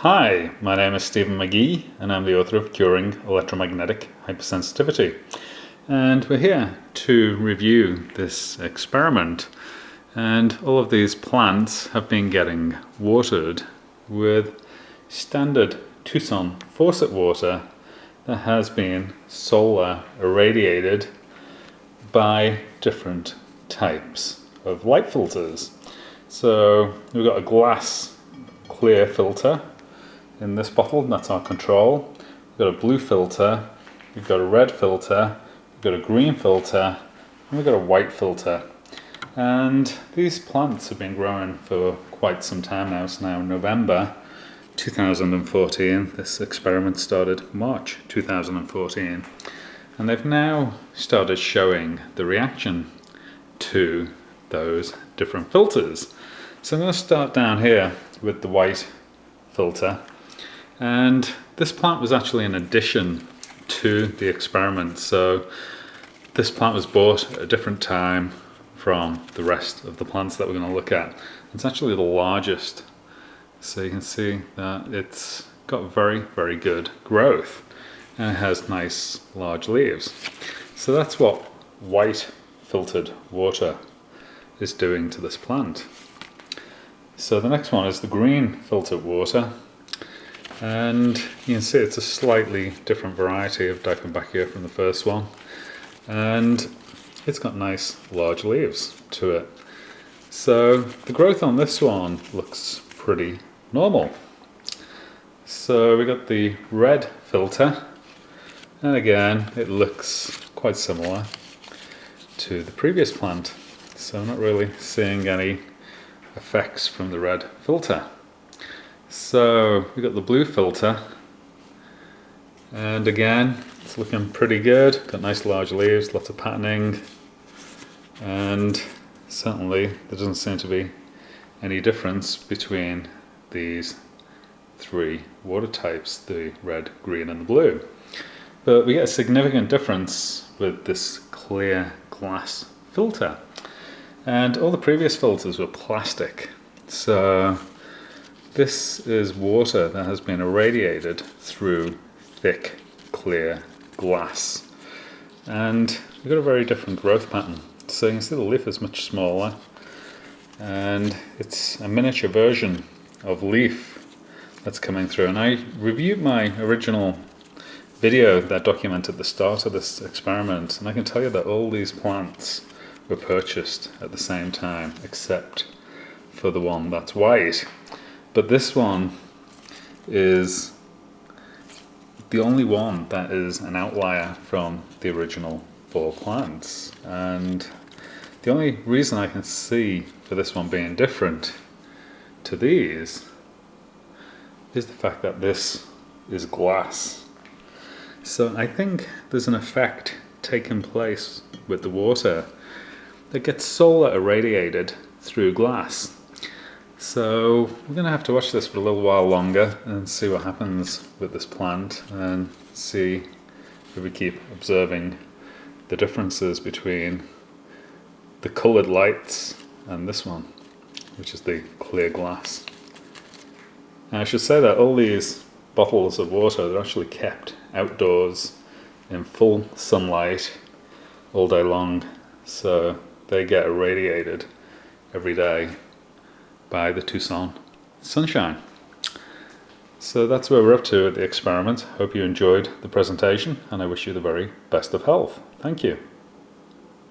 Hi, my name is Stephen McGee and I'm the author of Curing Electromagnetic Hypersensitivity. And we're here to review this experiment. And all of these plants have been getting watered with standard Tucson faucet water that has been solar irradiated by different types of light filters. So we've got a glass clear filter in this bottle, and that's our control. We've got a blue filter, we've got a red filter, we've got a green filter, and we've got a white filter. And these plants have been growing for quite some time now. It's now November 2014. This experiment started March 2014. And they've now started showing the reaction to those different filters. So I'm going to start down here with the white filter. And this plant was actually an addition to the experiment. So this plant was bought at a different time from the rest of the plants that we're going to look at. It's actually the largest. So you can see that it's got very, very good growth. And it has nice large leaves. So that's what white filtered water is doing to this plant. So the next one is the green filtered water. And you can see it's a slightly different variety of Dieffenbachia from the first one. And it's got nice large leaves to it. So the growth on this one looks pretty normal. So we got the red filter. And again, it looks quite similar to the previous plant. So I'm not really seeing any effects from the red filter. So we've got the blue filter, and again it's looking pretty good. Got nice large leaves, lots of patterning, and certainly there doesn't seem to be any difference between these three water types, the red, green and the blue. But we get a significant difference with this clear glass filter. And all the previous filters were plastic. So this is water that has been irradiated through thick, clear glass. And we've got a very different growth pattern. So you can see the leaf is much smaller. And it's a miniature version of leaf that's coming through. And I reviewed my original video that documented the start of this experiment. And I can tell you that all these plants were purchased at the same time, except for the one that's white. But this one is the only one that is an outlier from the original four plants. And the only reason I can see for this one being different to these is the fact that this is glass. So I think there's an effect taking place with the water that gets solar irradiated through glass. So we're going to have to watch this for a little while longer and see what happens with this plant, and see if we keep observing the differences between the coloured lights and this one, which is the clear glass. And I should say that all these bottles of water, they're actually kept outdoors in full sunlight all day long, so they get irradiated every day by the Tucson sunshine. So that's where we're up to at the experiment. Hope you enjoyed the presentation, and I wish you the very best of health. Thank you.